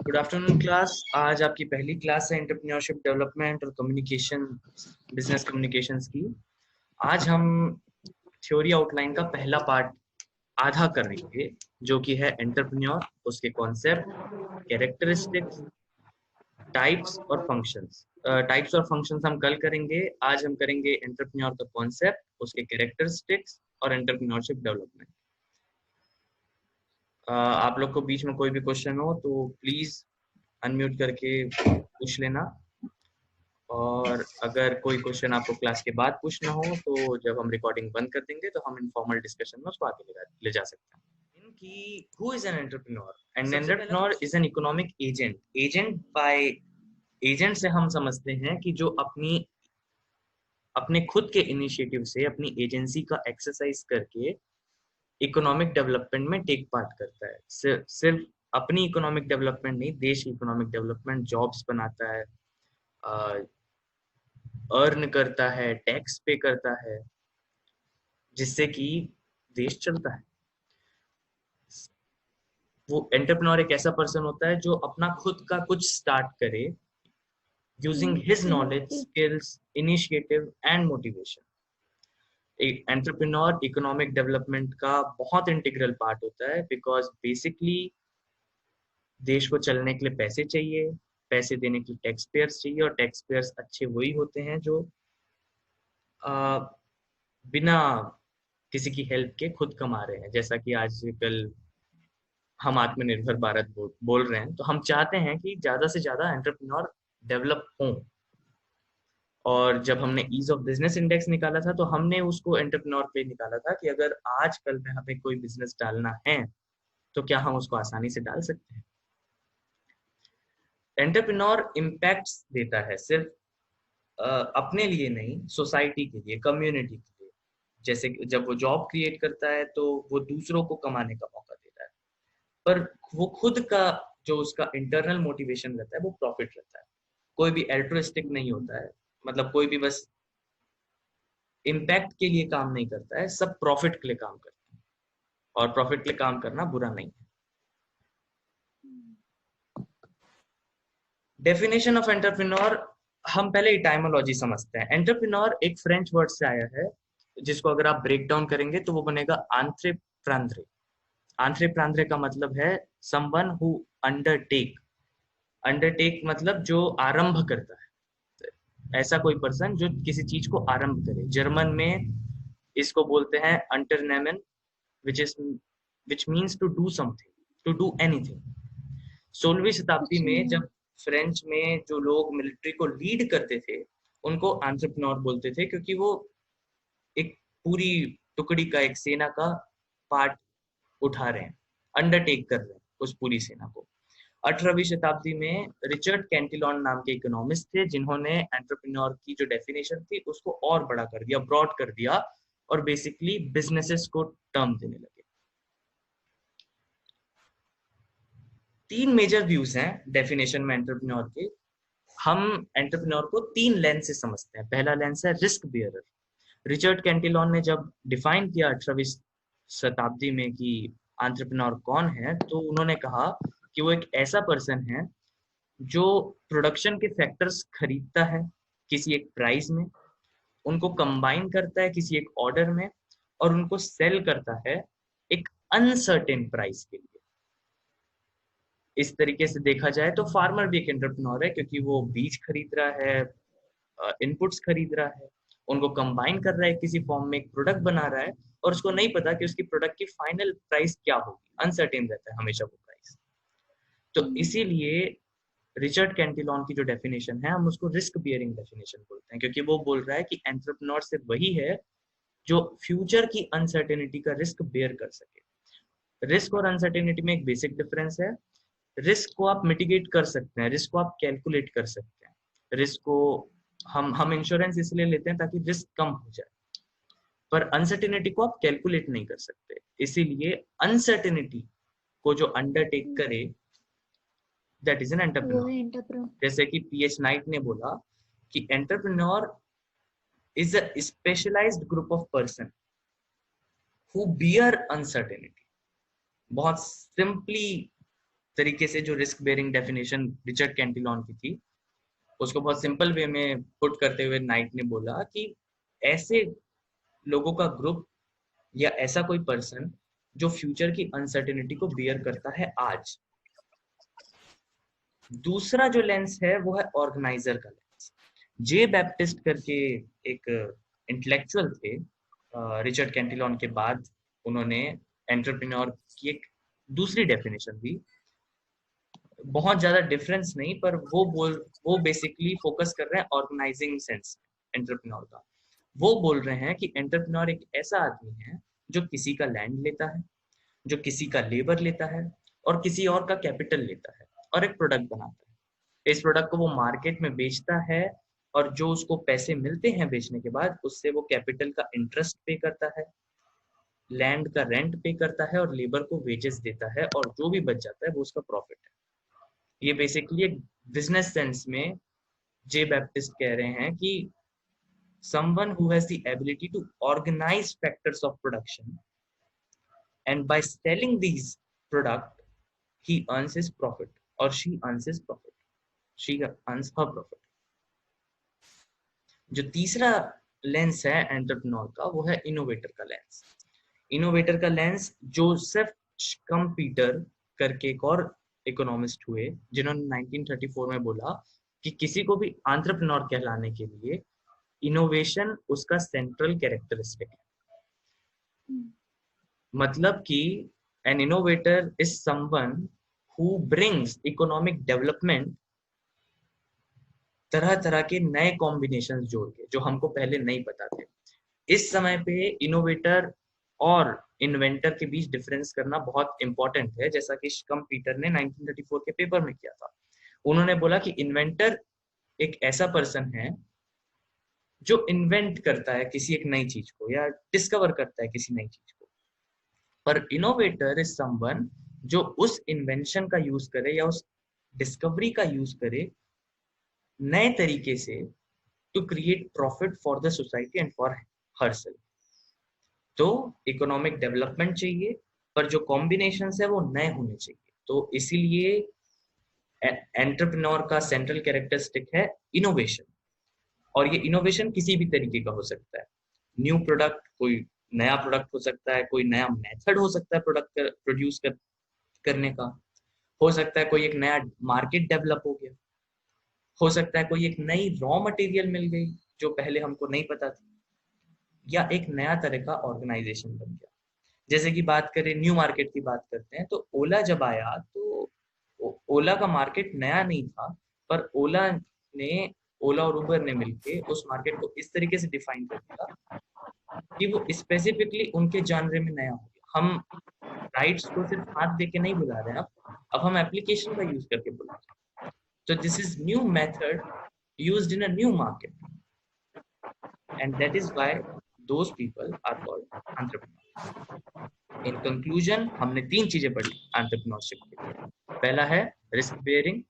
Good afternoon class. आज आपकी पहली क्लास है एंटरप्रेन्योरशिप डेवलपमेंट और कम्युनिकेशन, बिजनेस कम्युनिकेशंस की। आज हम थ्योरी आउटलाइन का पहला पार्ट आधा करेंगे, जो कि है एंटरप्रेन्योर, उसके कॉन्सेप्ट, कैरेक्टरिस्टिक्स, टाइप्स और फंक्शंस। टाइप्स और फंक्शंस हम कल करेंगे। आज हम करेंगे एंटरप्रेन्योर का कॉन्सेप्ट, उसके कैरेक्टरिस्टिक्स और एंटरप्रेन्योरशिप डेवलपमेंट। आप लोग को बीच में कोई भी क्वेश्चन हो तो प्लीज अनम्यूट करके पूछ लेना, और अगर कोई क्वेश्चन आपको क्लास के बाद पूछना हो तो जब हम रिकॉर्डिंग बंद कर देंगे तो हम इनफॉर्मल डिस्कशन में उसको आगे ले जा सकते हैं। इनकी who is an entrepreneur? N entrepreneur is an economic agent. Agent by agent से हम समझते हैं कि जो अपने खुद के इनिशिएटिव से अपनी एजेंसी का एक्सरसाइज करके इकोनॉमिक डेवलपमेंट में टेक पार्ट करता है। सिर्फ अपनी इकोनॉमिक डेवलपमेंट नहीं, देश की इकोनॉमिक डेवलपमेंट, जॉब्स बनाता है, अर्न करता है, टैक्स पे करता है, जिससे कि देश चलता है। वो एंटरप्रेन्योर एक ऐसा पर्सन होता है जो अपना खुद का कुछ स्टार्ट करे using his knowledge, skills, initiative and motivation. Entrepreneur economic development का बहुत इंटीग्रल पार्ट होता है, बिकॉज बेसिकली देश को चलने के लिए पैसे चाहिए, पैसे देने के लिए टैक्स पेयर्स चाहिए, और टैक्स पेयर्स अच्छे वही होते हैं जो बिना किसी की हेल्प के खुद कमा रहे हैं। जैसा कि आजकल हम आत्मनिर्भर भारत बोल रहे हैं, तो हम चाहते हैं कि ज्यादा से ज्यादा एंटरप्रेन्योर डेवलप हों। और जब हमने ईज ऑफ बिजनेस इंडेक्स निकाला था तो हमने उसको एंटरप्रेन्योर पे निकाला था कि अगर आज कल में हमें कोई बिजनेस डालना है तो क्या हम उसको आसानी से डाल सकते हैं। एंटरप्रेन्योर इम्पैक्ट देता है सिर्फ अपने लिए नहीं, सोसाइटी के लिए, कम्युनिटी के लिए। जैसे जब वो जॉब क्रिएट करता है तो वो दूसरों को कमाने का मौका देता है, पर वो खुद का जो उसका इंटरनल मोटिवेशन रहता है वो प्रॉफिट रहता है। कोई भी एल्ट्रुइस्टिक नहीं होता है, मतलब कोई भी बस इम्पैक्ट के लिए काम नहीं करता है, सब प्रॉफिट के लिए काम करता है। और प्रॉफिट के लिए काम करना बुरा नहीं है। डेफिनेशन ऑफ एंटरप्रेन्योर, हम पहले इटाइमोलॉजी समझते हैं। एंटरप्रेन्योर एक फ्रेंच वर्ड से आया है, जिसको अगर आप ब्रेक डाउन करेंगे तो वो बनेगा आंत्रेप्रांद्रे। आंत्रेप्रांद्रे का मतलब है समवन हु अंडरटेक। अंडरटेक मतलब जो आरंभ करता है, ऐसा कोई पर्सन जो किसी चीज को आरंभ करे। जर्मन में इसको बोलते हैं अंटरनेमन, which is which means to do something, to do anything. 16वीं शताब्दी में जब फ्रेंच में जो लोग मिलिट्री को लीड करते थे उनको एंटरप्रेन्योर बोलते थे, क्योंकि वो एक पूरी टुकड़ी का, एक सेना का पार्ट उठा रहे हैं, अंडरटेक कर रहे हैं उस पूरी सेना को। 18वीं शताब्दी में रिचर्ड कैंटिलॉन नाम के इकोनॉमिस्ट थे, जिन्होंने एंटरप्रेन्योर की जो डेफिनेशन थी उसको और बड़ा कर दिया, ब्रॉड कर दिया, और बेसिकली बिजनेसेस को टर्म देने लगे। तीन मेजर व्यूज हैं डेफिनेशन में एंटरप्रेन्योर के। हम एंटरप्रेन्योर को तीन लेंस से समझते हैं। पहला लेंस है रिस्क बियरर। रिचर्ड कैंटिलॉन ने जब डिफाइन किया 18वीं शताब्दी में कि एंटरप्रेन्योर कौन है, तो उन्होंने कहा कि वो एक ऐसा पर्सन है जो प्रोडक्शन के फैक्टर्स खरीदता है किसी एक प्राइस में, उनको कंबाइन करता है किसी एक ऑर्डर में, और उनको सेल करता है एक अनसर्टेन प्राइस के लिए। इस तरीके से देखा जाए तो फार्मर भी एक एंटरप्रेन्योर है, क्योंकि वो बीज खरीद रहा है, इनपुट्स खरीद रहा है, उनको कंबाइन कर रहा है किसी फॉर्म में, एक प्रोडक्ट बना रहा है, और उसको नहीं पता कि उसकी प्रोडक्ट की फाइनल प्राइस क्या होगी। अनसर्टेन रहता है हमेशा वो प्राइस। तो इसीलिए रिचर्ड कैंटिलॉन की जो डेफिनेशन है, हम उसको रिस्क बियरिंग डेफिनेशन बोलते हैं, क्योंकि वो बोल रहा है कि एंटरप्रेन्योर सिर्फ वही है जो फ्यूचर की अनसर्टेनिटी का रिस्क बेयर कर सके। रिस्क और अनसर्टेनिटी में एक बेसिक डिफरेंस है। रिस्क को आप मिटिगेट कर सकते हैं, रिस्क को आप कैलकुलेट कर सकते हैं। रिस्क को हम इंश्योरेंस इसलिए लेते हैं ताकि रिस्क कम हो जाए, पर अनसर्टेनिटी को आप कैलकुलेट नहीं कर सकते। इसीलिए अनसर्टेनिटी को जो अंडरटेक करे, दैट इज एन एंटरप्रेन्योर। जैसे कि पीएच नाइट ने बोला कि entrepreneur is a specialised group of person who bear uncertainty. बहुत सिंपली तरीके से जो risk bearing definition Richard Cantillon की थी, उसको बहुत सिंपल वे में पुट करते हुए नाइट ने बोला कि ऐसे लोगों का ग्रुप या ऐसा कोई पर्सन जो फ्यूचर की अनसर्टेनिटी को बियर करता है आज। दूसरा जो लेंस है वो है ऑर्गेनाइजर का लेंस। जे बैप्टिस्ट करके एक इंटेलेक्चुअल थे रिचर्ड कैंटिलॉन के बाद, उन्होंने एंटरप्रेन्योर की एक दूसरी डेफिनेशन दी। बहुत ज्यादा डिफरेंस नहीं, पर वो बेसिकली फोकस कर रहे हैं ऑर्गेनाइजिंग सेंस एंटरप्रेन्योर का। वो बोल रहे हैं कि एंटरप्रेन्योर एक ऐसा आदमी है जो किसी का लैंड लेता है, जो किसी का लेबर लेता है और किसी और का कैपिटल लेता है और एक प्रोडक्ट बनाता है। इस प्रोडक्ट को वो मार्केट में बेचता है और जो उसको पैसे मिलते हैं बेचने के बाद, उससे वो कैपिटल का इंटरेस्ट पे करता है, लैंड का रेंट पे करता है और लेबर को वेजेस देता है, और जो भी बच जाता है वो उसका प्रॉफिट है। ये बेसिकली एक बिजनेस सेंस में जे बैप्टिस्ट कह रहे हैं कि someone who has the ability to organize factors of production, and by selling these product he earns his profit or she earns his profit, she earns her profit. जो तीसरा lens है entrepreneur का वो है इनोवेटर का lens. Innovator का lens Joseph स्कम्पीटर करके एक और इकोनॉमिस्ट हुए, जिन्होंने 1934 में बोला कि किसी को भी एंटरप्रेन्योर कहलाने के लिए इनोवेशन उसका सेंट्रल कैरेक्टरिस्टिक है। मतलब कि N innovator is someone who brings economic development, तरह तरह के नए कॉम्बिनेशन जोड़ के जो हमको पहले नहीं पता थे। इस समय पे इनोवेटर और इन्वेंटर के बीच डिफरेंस करना बहुत इंपॉर्टेंट है, जैसा कि स्कम्पीटर ने 1934 के पेपर में किया था। उन्होंने बोला कि इन्वेंटर एक ऐसा पर्सन है जो इन्वेंट करता है किसी एक नई चीज को या डिस्कवर करता है किसी नई चीज को, पर इनोवेटर इज समवन जो उस इन्वेंशन का यूज करे या उस डिस्कवरी का यूज करे नए तरीके से to create profit for the society and for herself. तो इकोनॉमिक डेवलपमेंट चाहिए, पर जो कॉम्बिनेशन है वो नए होने चाहिए। तो इसीलिए एंटरप्रेन्योर का सेंट्रल कैरेक्टरिस्टिक है इनोवेशन। और ये इनोवेशन किसी भी तरीके का हो सकता है। न्यू प्रोडक्ट, कोई नया प्रोडक्ट हो सकता है, कोई नया मेथड हो सकता है प्रोडक्ट प्रोड्यूस करने का, हो सकता है कोई एक नया मार्केट डेवलप हो गया, हो सकता है कोई एक नई रॉ मटेरियल मिल गई जो पहले हमको नहीं पता थी, या एक नया तरह का ऑर्गेनाइजेशन बन गया। जैसे कि बात करें न्यू मार्केट की बात करते हैं, तो ओला जब आया तो ओला का मार्केट नया नहीं था, पर ओला और उबर ने मिलके उस मार्केट को इस तरीके से डिफाइन कर दिया कि वो स्पेसिफिकली उनके जानरे में नया हो गया। हम राइट्स को सिर्फ हाथ दे के नहीं बुला रहे हैं, अब हम एप्लीकेशन का यूज करके बुला रहे हैं। तो this is new method used in a new market, and that is why those people are called entrepreneur. In conclusion, हमने तीन चीजें पढ़ी एंटरप्रेन्योरशिप के लिए। पहला है रिस्क बेयरिंग,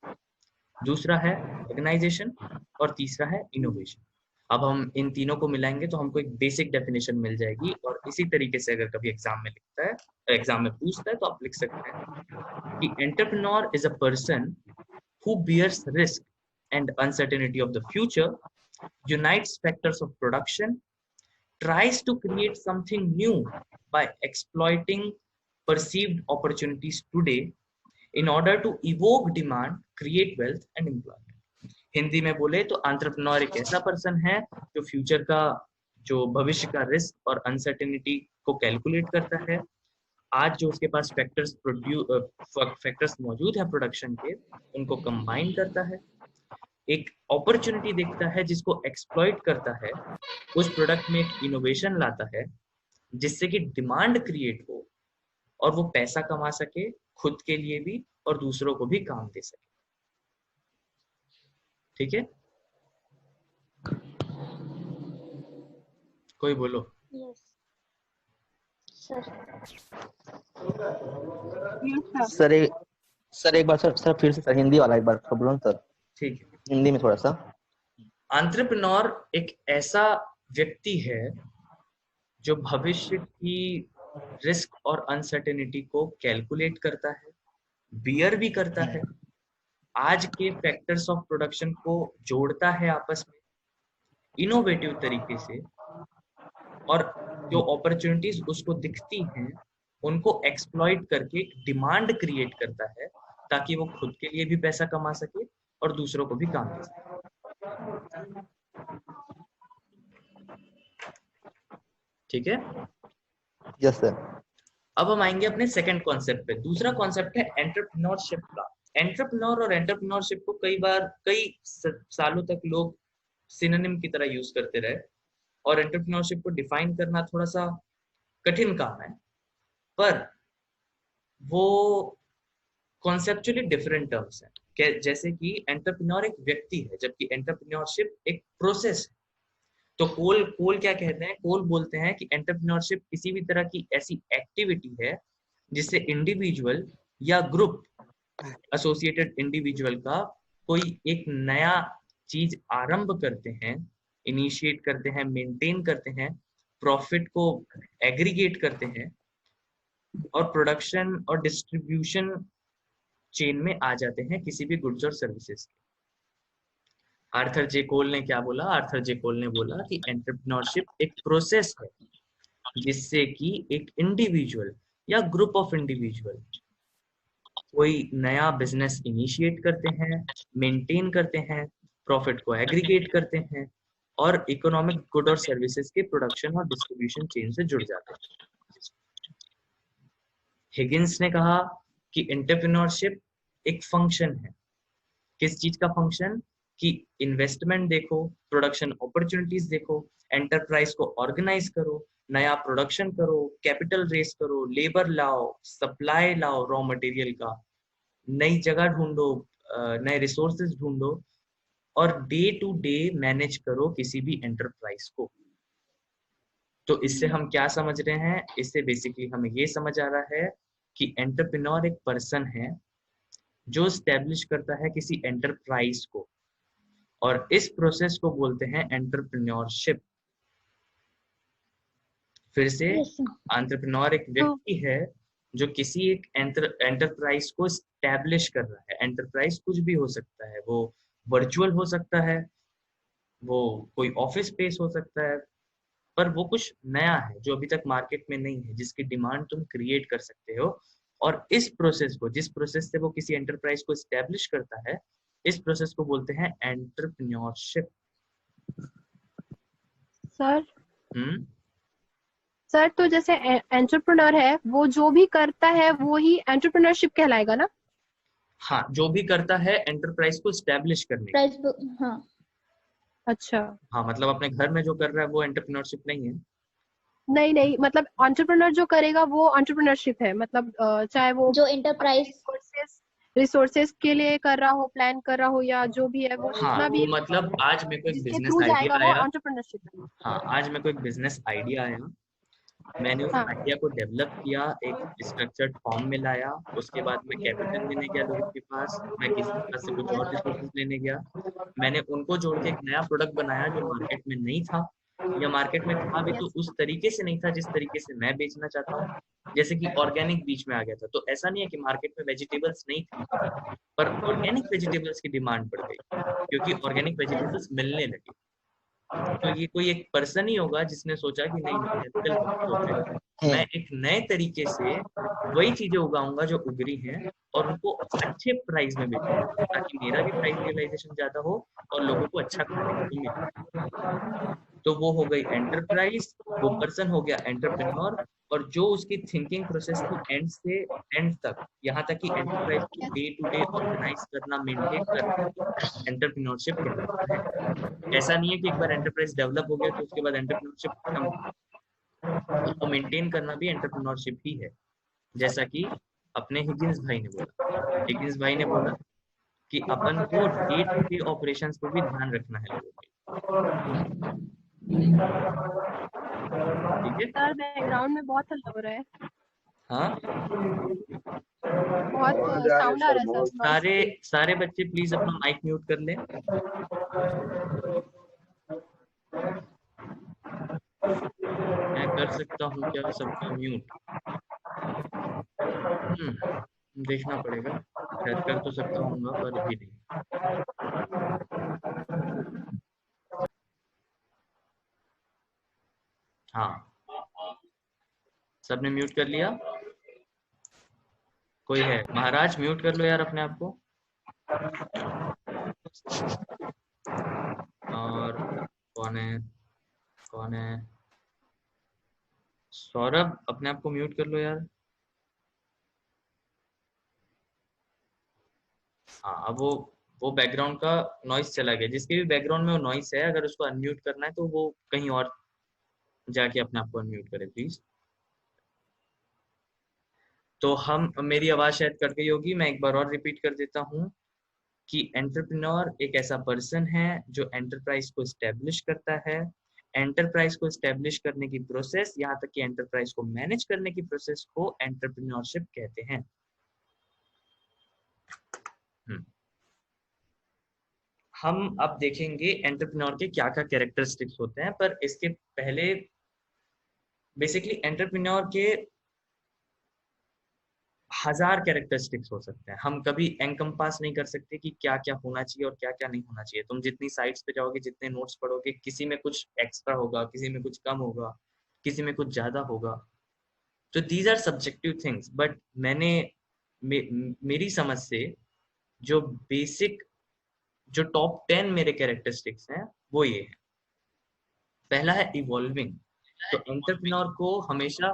दूसरा है ऑर्गेनाइजेशन, और तीसरा है इनोवेशन। अब हम इन तीनों को मिलाएंगे तो हमको एक बेसिक डेफिनेशन मिल जाएगी, और इसी तरीके से अगर कभी एग्जाम में लिखता है, एग्जाम में पूछता है, तो आप लिख सकते हैं कि entrepreneur is a person who bears risk and uncertainty of the future, unites factors of production, tries to create something new by exploiting perceived opportunities today in order to evoke demand, create wealth and employment। Hindi में बोले तो entrepreneur एक ऐसा person है जो future का, जो भविष्य का रिस्क और अनसर्टेनिटी को कैलकुलेट करता है, आज जो उसके पास फैक्टर्स मौजूद है प्रोडक्शन के, उनको कंबाइन करता है, एक अपॉर्चुनिटी देखता है जिसको एक्सप्लॉइट करता है, उस प्रोडक्ट में एक इनोवेशन लाता है जिससे कि डिमांड क्रिएट हो और वो पैसा कमा सके, खुद के लिए भी और दूसरों को भी काम दे सके। ठीक है, कोई बोलो। सर एक बार सर फिर से सर हिंदी वाला एक बार बोलो ना सर। ठीक है, हिंदी में थोड़ा सा। एंटरप्रेन्योर एक ऐसा व्यक्ति है जो भविष्य की रिस्क और अनसर्टेनिटी को कैलकुलेट करता है, बियर भी करता है, आज के फैक्टर्स ऑफ प्रोडक्शन को जोड़ता है आपस में इनोवेटिव तरीके से, और जो अपॉर्चुनिटीज उसको दिखती हैं उनको एक्सप्लॉइट करके डिमांड क्रिएट करता है, ताकि वो खुद के लिए भी पैसा कमा सके और दूसरों को भी काम दे सके। ठीक है, यस सर। अब हम आएंगे अपने सेकंड कॉन्सेप्ट पे। दूसरा कॉन्सेप्ट है एंटरप्रेन्योरशिप का। एंटरप्रेन्योर और एंटरप्रेन्योरशिप को कई सालों तक लोग सिनोनिम की तरह यूज करते रहे, और एंटरप्रेन्योरशिप को डिफाइन करना थोड़ा सा कठिन काम है, पर वो कॉन्सेप्चुअली डिफरेंट टर्म्स है। जैसे कि एंटरप्रेन्योर एक व्यक्ति है, जबकि एंटरप्रेन्योरशिप एक प्रोसेस है। तो कोल कोल क्या कहते हैं, कोल बोलते हैं कि एंटरप्रेन्योरशिप किसी भी तरह की ऐसी एक्टिविटी है जिससे इंडिविजुअल या ग्रुप एसोसिएटेड इंडिविजुअल का कोई एक नया चीज आरंभ करते हैं, इनिशिएट करते हैं, मेंटेन करते हैं, प्रॉफिट को एग्रीगेट करते हैं और प्रोडक्शन और डिस्ट्रीब्यूशन चेन में आ जाते हैं किसी भी गुड्स और सर्विसेज के। आर्थर जे कोल ने क्या बोला? आर्थर जे कोल ने बोला कि एंटरप्रेन्योरशिप एक प्रोसेस है जिससे कि एक इंडिविजुअल या ग्रुप ऑफ इंडिविजुअल कोई नया बिजनेस इनिशिएट करते हैं, मेंटेन करते हैं, प्रॉफिट को एग्रीगेट करते हैं और इकोनॉमिक गुड और सर्विसेज के प्रोडक्शन और डिस्ट्रीब्यूशन चेन से जुड़ जाते हैं। हिगिंस ने कहा कि एंटरप्रेन्योरशिप एक फंक्शन है। किस चीज का फंक्शन? कि इन्वेस्टमेंट देखो, प्रोडक्शन अपॉर्चुनिटीज देखो, एंटरप्राइज को ऑर्गेनाइज करो, नया प्रोडक्शन करो, कैपिटल रेस करो, लेबर लाओ, सप्लाई लाओ रॉ मटेरियल का, नई जगह ढूंढो, नए रिसोर्सेज ढूंढो और डे टू डे मैनेज करो किसी भी एंटरप्राइज को। तो इससे हम क्या समझ रहे हैं? इससे बेसिकली हमें ये समझ आ रहा है कि एंटरप्रेन्योर एक पर्सन है जो स्टैब्लिश करता है किसी एंटरप्राइज को, और इस प्रोसेस को बोलते हैं एंटरप्रेन्योरशिप। फिर से, एंटरप्रेन्योर एक व्यक्ति है जो किसी एक एंटरप्राइज को स्टैब्लिश कर रहा है। एंटरप्राइज कुछ भी हो सकता है, वो वर्चुअल हो सकता है, वो कोई ऑफिस स्पेस हो सकता है, पर वो कुछ नया है जो अभी तक मार्केट में नहीं है, जिसकी डिमांड तुम क्रिएट कर सकते हो। और इस प्रोसेस को, जिस प्रोसेस से वो किसी एंटरप्राइज को स्टैब्लिश करता है, इस प्रोसेस को बोलते हैं एंटरप्रेन्योरशिप। सर हम्म सर तो जैसे एंटरप्रेन्योर है, वो जो भी करता है वो ही एंटरप्रेन्योरशिप कहलाएगा ना? हाँ, जो भी करता है एंटरप्राइज को स्टैब्लिश करने की। हाँ। अच्छा, हाँ, मतलब अपने घर में जो कर रहा है वो एंटरप्रेन्योरशिप नहीं है। नहीं नहीं, मतलब एंटरप्रेन्योर जो करेगा वो एंटरप्रेन्योरशिप है, मतलब चाहे वो जो एंटरप्राइज रिसोर्सेज के लिए कर रहा हो, प्लान कर रहा हो, या जो भी है वो हाँ, जितना भी तो मतलब आज मेरे को एक जिसके बिजनेस थ्रू आइडिया जाएगा वो आया। एंटरप्रेन्योरशिप है। हाँ, आज मेरे को एक बिजनेस आइडिया आया, मैंने उस हाँ आइडिया को डेवलप किया, एक स्ट्रक्चर्ड फॉर्म में लाया, उसके बाद मैं कैपिटल लेने गया लोगों के पास, मैं किसी के पास से कुछ और रिसोर्सेज लेने गया, मैंने उनको जोड़ के एक नया प्रोडक्ट बनाया जो मार्केट में नहीं था, या मार्केट में था भी तो उस तरीके से नहीं था जिस तरीके से मैं बेचना चाहता हूँ। जैसे कि ऑर्गेनिक बीच में आ गया था, तो ऐसा नहीं है कि मार्केट में वेजिटेबल्स नहीं थी, पर ऑर्गेनिक वेजिटेबल्स की डिमांड बढ़ गई क्योंकि ऑर्गेनिक वेजिटेबल्स मिलने लगे। तो ये कोई एक पर्सन ही होगा जिसने सोचा कि नहीं, केमिकल मत सोचे, मैं एक नए तरीके से वही चीजें उगाऊंगा जो उगरी हैं और उनको अच्छे प्राइस में बेचूंगा, ताकि मेरा भी प्राइस रियलाइजेशन ज्यादा हो और लोगों को अच्छा खाने को मिले। तो वो हो गई एंटरप्राइज, वो पर्सन हो गया एंटरप्रेन्योर, और जो उसकी थिंकिंग प्रोसेस थी एंड से एंड तक, यहाँ तक कि एंटरप्राइज को डे टू डे ऑर्गेनाइज करना, मेंटेन करना, एंटरप्रेन्योरशिप कहलाता है। ऐसा नहीं है कि एक बार एंटरप्राइज डेवलप हो गया तो उसके बाद एंटरप्रेन्योरशिप खत्म, उसको मेंटेन करना भी एंटरप्रेन्योरशिप ही है। जैसा कि अपने हिगिंस भाई ने बोला, हिगिंस भाई ने बोला कि अपन को डे टू डे ऑपरेशंस पे भी ध्यान रखना है लोगों के। ठीक है, सर बैकग्राउंड में बहुत हल्ला हो रहा है, हाँ, बहुत साउंड आ रहा है सर। सारे सारे बच्चे प्लीज अपना माइक म्यूट कर लें। मैं कर सकता हूँ क्या सबका म्यूट? देखना पड़ेगा, शायद कर तो सकता हूँ पर अभी नहीं। हाँ, सबने म्यूट कर लिया? कोई है? महाराज म्यूट कर लो यार अपने आप को। और कौन है? कौन है? सौरभ अपने आप को म्यूट कर लो यार। हाँ, अब वो बैकग्राउंड का नॉइस चला गया। जिसके भी बैकग्राउंड में वो नॉइस है, अगर उसको अनम्यूट करना है तो वो कहीं और जाके अपने आप को अनम्यूट करे प्लीज। तो हम, मेरी आवाज शायद कट गई होगी, मैं एक बार और रिपीट कर देता हूँ कि एंटरप्रेन्योर एक ऐसा पर्सन है जो एंटरप्राइज को स्टैब्लिश करता है। एंटरप्राइज को स्टैब्लिश करने की प्रोसेस, यहाँ तक कि एंटरप्राइज को मैनेज करने की प्रोसेस को एंटरप्रेन्योरशिप कहते हैं। हम्म। हम अब देखेंगे एंटरप्रेन्योर के क्या क्या कैरेक्टरिस्टिक्स होते हैं, पर इसके पहले बेसिकली एंटरप्रेन्योर के 1000 कैरेक्टरिस्टिक्स हो सकते हैं। हम कभी एनकम्पास नहीं कर सकते कि क्या क्या होना चाहिए और क्या क्या नहीं होना चाहिए। तुम जितनी साइट्स पे जाओगे, जितने नोट्स पढ़ोगे, किसी में कुछ एक्स्ट्रा होगा, किसी में कुछ कम होगा, किसी में कुछ ज्यादा होगा। तो these are subjective things, but मैंने मेरी समझ से जो बेसिक, जो टॉप 10 मेरे कैरेक्टरिस्टिक्स हैं वो ये है। पहला है इवॉल्विंग। तो एंटरप्रेन्योर को हमेशा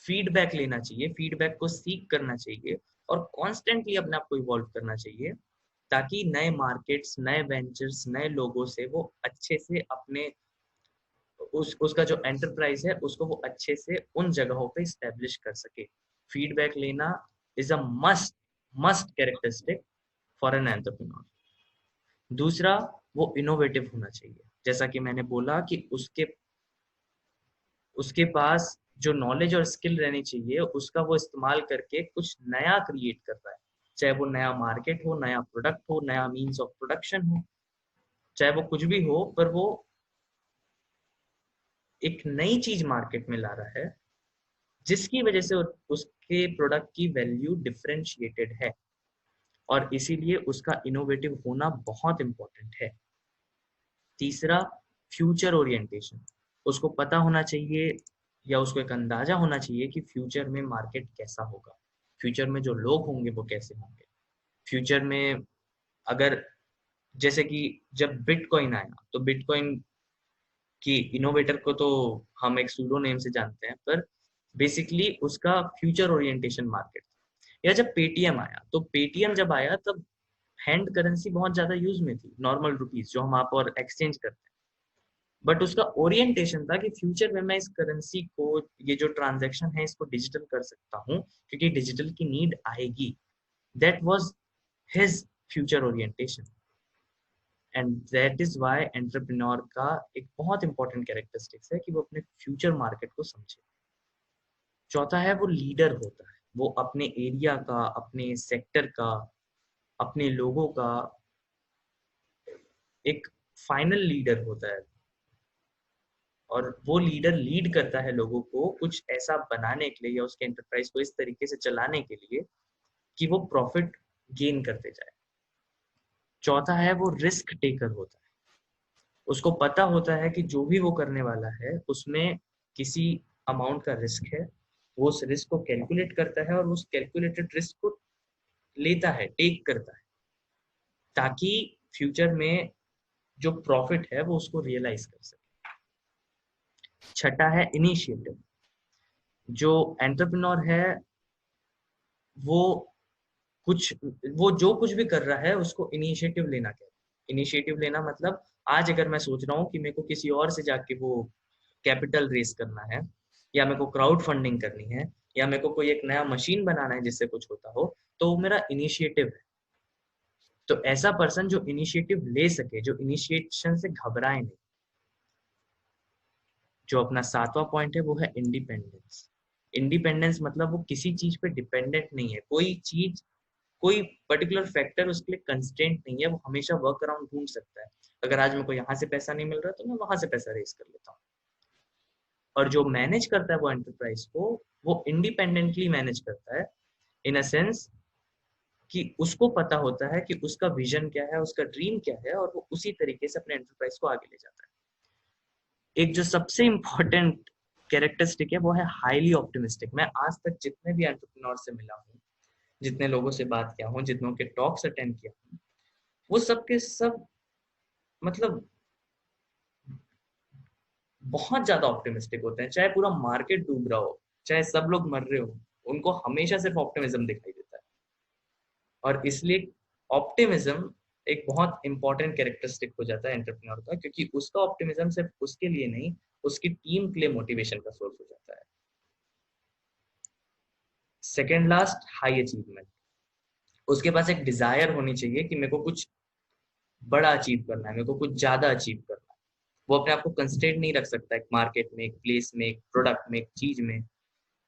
फीडबैक लेना चाहिए, फीडबैक को सीक करना चाहिए और कॉन्स्टेंटली अपने आप को इवॉल्व करना चाहिए, ताकि नए मार्केट्स, नए वेंचर्स, नए लोगों से वो अच्छे से अपने उसका जो एंटरप्राइज है उसको वो अच्छे से उन जगहों पे स्टैब्लिश कर सके। फीडबैक लेना is a must must characteristic for an entrepreneur. दूसरा, वो इनोवेटिव होना चाहिए। जैसा कि मैंने बोला कि उसके उसके पास जो नॉलेज और स्किल रहनी चाहिए उसका वो इस्तेमाल करके कुछ नया क्रिएट कर रहा है। चाहे वो नया मार्केट हो, नया प्रोडक्ट हो, नया मीन्स ऑफ प्रोडक्शन हो, चाहे वो कुछ भी हो, पर वो एक नई चीज मार्केट में ला रहा है जिसकी वजह से उसके प्रोडक्ट की वैल्यू डिफरेंशिएटेड है, और इसीलिए उसका इनोवेटिव होना बहुत इंपॉर्टेंट है। तीसरा, फ्यूचर ओरिएंटेशन। उसको पता होना चाहिए या उसको एक अंदाजा होना चाहिए कि फ्यूचर में मार्केट कैसा होगा, फ्यूचर में जो लोग होंगे वो कैसे होंगे, फ्यूचर में अगर, जैसे कि जब बिटकॉइन आया तो बिटकॉइन की इनोवेटर को तो हम एक सूडो नेम से जानते हैं, पर बेसिकली उसका फ्यूचर ओरिएंटेशन मार्केट। या जब पेटीएम आया, तो पेटीएम जब आया तब हैंड करेंसी बहुत ज्यादा यूज में थी, नॉर्मल रुपीज जो हम आप और एक्सचेंज करते हैं, बट उसका ओरिएंटेशन था कि फ्यूचर में मैं इस करेंसी को, ये जो ट्रांजैक्शन है इसको डिजिटल कर सकता हूँ क्योंकि डिजिटल की नीड आएगी। That was his future orientation, and that is why entrepreneur का एक बहुत इंपॉर्टेंट कैरेक्टरिस्टिक्स है कि वो अपने फ्यूचर मार्केट को समझे। चौथा है वो लीडर होता है। वो अपने एरिया का, अपने सेक्टर का, अपने लोगों का एक फाइनल लीडर होता है, और वो लीडर लीड करता है लोगों को कुछ ऐसा बनाने के लिए या उसके एंटरप्राइज को इस तरीके से चलाने के लिए कि वो प्रॉफिट गेन करते जाए। चौथा है वो रिस्क टेकर होता है। उसको पता होता है कि जो भी वो करने वाला है उसमें किसी अमाउंट का रिस्क है, वो उस रिस्क को कैलकुलेट करता है और उस कैलकुलेटेड रिस्क को लेता है, टेक करता है, ताकि फ्यूचर में जो प्रॉफिट है वो उसको रियलाइज कर सके। छठा है इनिशिएटिव। जो एंटरप्रेन्योर है वो वो जो कुछ भी कर रहा है उसको इनिशिएटिव लेना कहते हैं। इनिशिएटिव लेना मतलब, आज अगर मैं सोच रहा हूँ कि मेरे को किसी और से जाके वो कैपिटल रेस करना है, या मेरे को क्राउड फंडिंग करनी है, या मेरे को कोई एक नया मशीन बनाना है जिससे कुछ होता हो, तो वो मेरा इनिशिएटिव है। तो ऐसा पर्सन जो इनिशिएटिव ले सके, जो इनिशिएशन से घबराए नहीं। जो अपना सातवां पॉइंट है वो है इंडिपेंडेंस। इंडिपेंडेंस मतलब वो किसी चीज पे डिपेंडेंट नहीं है। कोई चीज, कोई पर्टिकुलर फैक्टर उसके लिए कंस्टेंट नहीं है, वो हमेशा वर्क अराउंड ढूंढ सकता है। अगर आज मेरे को यहाँ से पैसा नहीं मिल रहा तो मैं वहां से पैसा रेज कर लेता हूँ। और जो मैनेज करता है वो एंटरप्राइज को, वो इंडिपेंडेंटली मैनेज करता है, इन अ सेंस कि उसको पता होता है कि उसका विजन क्या है, उसका ड्रीम क्या है, और वो उसी तरीके से अपने एंटरप्राइज को आगे ले जाता है। एक जो सबसे इम्पोर्टेंट कैरेक्टरिस्टिक है वो है हाईली ऑप्टिमिस्टिक। मैं आज तक जितने भी एंटरप्रेन्योर से मिला हूँ, जितने लोगों से बात किया हूँ, जितनों के टॉक्स अटेंड किया हूँ, वो सब के सब मतलब बहुत ज्यादा ऑप्टिमिस्टिक होते हैं। चाहे पूरा मार्केट डूब रहा हो, चाहे सब लोग मर रहे हो, उनको हमेशा सिर्फ ऑप्टिमिज्म दिखाई देता है। और इसलिए ऑप्टिमिज्म एक बहुत इंपॉर्टेंट कैरेक्टरिस्टिक हो जाता है एंटरप्रेन्योर का, क्योंकि उसका ऑप्टिमिज्म सिर्फ उसके लिए नहीं, उसकी टीम के लिए मोटिवेशन का सोर्स हो जाता है। Second last, high achievement. उसके पास एक डिजायर होनी चाहिए कि मेरे को कुछ बड़ा अचीव करना है, मेरे को कुछ ज्यादा अचीव करना है। वो अपने आप को कंस्ट्रेंट नहीं रख सकता एक मार्केट में, एक प्लेस में, एक प्रोडक्ट में, एक चीज में।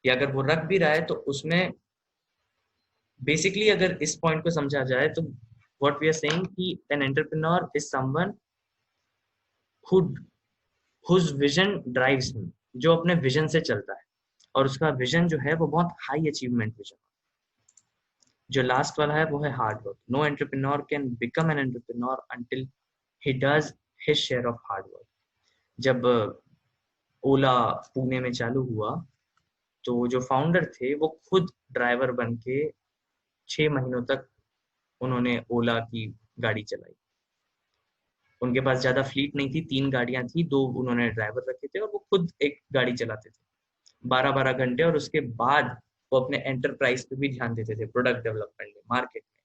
या अगर वो रख भी रहा है तो उसमें बेसिकली अगर इस पॉइंट को समझा जाए तो व्हाट वी आर सेइंग कि an entrepreneur is someone who whose vision drives him, जो अपने विजन से चलता है, और उसका विजन जो है वो बहुत हाई अचीवमेंट विजन। जो लास्ट वाला है वो है hard work. No entrepreneur can become an entrepreneur until he does his share of hard work. जब ओला पुणे में चालू हुआ तो जो फाउंडर थे वो खुद ड्राइवर बन के 6 महीनों तक उन्होंने ओला की गाड़ी चलाई। उनके पास ज्यादा फ्लीट नहीं थी, 3 गाड़ियां थी, 2 उन्होंने ड्राइवर रखे थे और वो खुद एक गाड़ी चलाते थे 12-12 घंटे। और उसके बाद वो अपने एंटरप्राइज पे भी ध्यान देते थे, प्रोडक्ट डेवलपमेंट में, मार्केट में,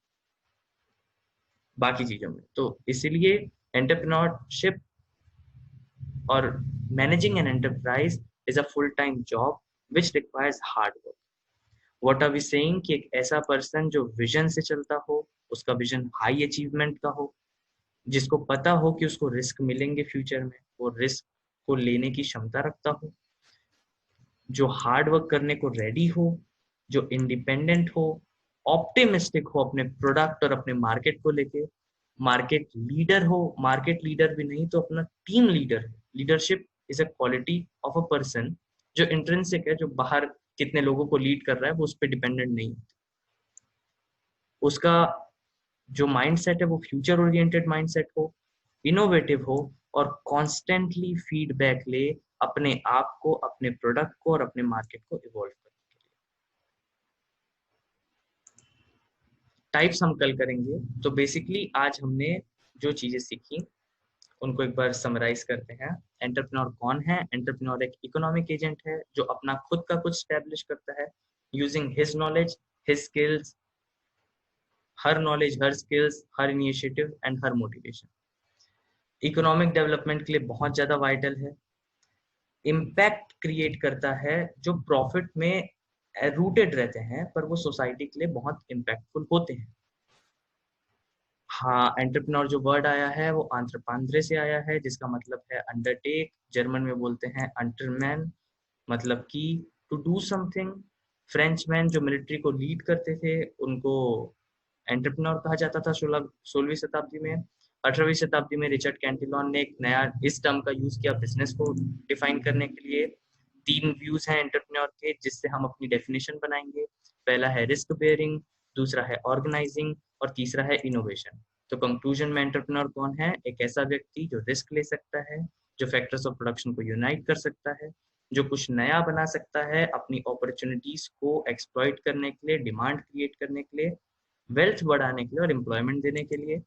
बाकी चीजों में। तो इसीलिए एंटरप्रेन्योरशिप और managing an enterprise is a full time job which requires hard work. What are we saying कि एक ऐसा पर्सन जो विजन से चलता हो, उसका विजन हाई अचीवमेंट का हो, जिसको पता हो कि उसको रिस्क मिलेंगे फ्यूचर में, वो रिस्क को लेने की क्षमता रखता हो, जो हार्ड वर्क करने को रेडी हो, जो इंडिपेंडेंट हो, ऑप्टिमिस्टिक हो अपने प्रोडक्ट और अपने मार्केट को लेके, मार्केट लीडर हो, मार्केट लीडर भी नहीं तो अपना टीम लीडर है। Leadership is a quality of a person जो इंट्रिंसिक है, जो बाहर कितने लोगों को लीड कर रहा है वो उस पर डिपेंडेंट नहीं। उसका जो माइंडसेट है वो फ्यूचर ओरिएंटेड माइंडसेट हो, इनोवेटिव हो, और कॉन्स्टेंटली फीडबैक ले अपने आप को, अपने प्रोडक्ट को और अपने मार्केट को इवॉल्व करने के लिए। टाइप्स हम कल करेंगे। तो बेसिकली आज हमने जो चीजें सीखी उनको एक बार समराइज करते हैं। एंटरप्रेन्योर कौन है? एंटरप्रेन्योर एक इकोनॉमिक एजेंट है जो अपना खुद का कुछ स्टैब्लिश करता है using his knowledge, his skills, her knowledge, her skills, her initiative and her motivation. Economic development के लिए बहुत ज्यादा वाइटल है। इम्पैक्ट क्रिएट करता है, जो प्रॉफिट में रूटेड रहते हैं पर वो सोसाइटी के लिए बहुत इम्पैक्टफुल होते हैं। हाँ, एंटरप्रेन्योर जो वर्ड आया है वो आंत्रपांद्रे से आया है, जिसका मतलब है अंडरटेक। जर्मन में बोलते हैं अंटरमैन, मतलब कि to do something. French man जो मिलिट्री को लीड करते थे उनको एंटरप्रेन्योर कहा जाता था 16वीं शताब्दी में। 18वीं शताब्दी में रिचर्ड कैंटिलॉन ने एक नया इस टर्म का यूज किया बिजनेस को डिफाइन करने के लिए। 3 व्यूज हैं एंटरप्रेन्योर के जिससे हम अपनी डेफिनेशन बनाएंगे। पहला है रिस्क बेयरिंग, दूसरा है ऑर्गेनाइजिंग और तीसरा है इनोवेशन। तो कंक्लूजन में एंटरप्रेन्योर कौन है? एक ऐसा व्यक्ति जो रिस्क ले सकता है, जो फैक्टर्स ऑफ प्रोडक्शन को यूनाइट कर सकता है, जो कुछ नया बना सकता है अपनी अपॉर्चुनिटीज को एक्सप्लॉइट करने के लिए, डिमांड क्रिएट करने के लिए, वेल्थ बढ़ाने के लिए और एम्प्लॉयमेंट देने के लिए।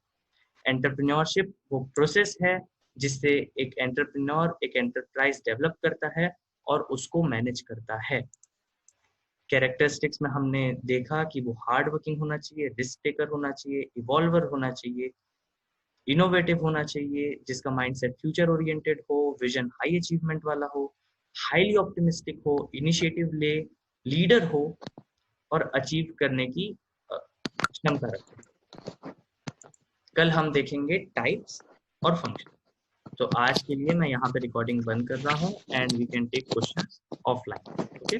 एंटरप्रेन्योरशिप वो प्रोसेस है जिससे एक एंटरप्रेन्योर एक एंटरप्राइज डेवलप करता है और उसको मैनेज करता है। कैरेक्टरिस्टिक्स में हमने देखा कि वो हार्ड वर्किंग होना चाहिए, रिस्क टेकर होना चाहिए, इवॉल्वर होना चाहिए, इनोवेटिव होना चाहिए, जिसका माइंडसेट फ्यूचर ओरिएंटेड हो, विजन हाई अचीवमेंट वाला हो, हाईली ऑप्टिमिस्टिक हो, इनिशिएटिव ले, लीडर हो और अचीव करने की क्षमता रखे। कल हम देखेंगे टाइप्स और फंक्शन। तो आज के लिए मैं यहाँ पे रिकॉर्डिंग बंद कर रहा हूँ and we can take questions offline. Okay.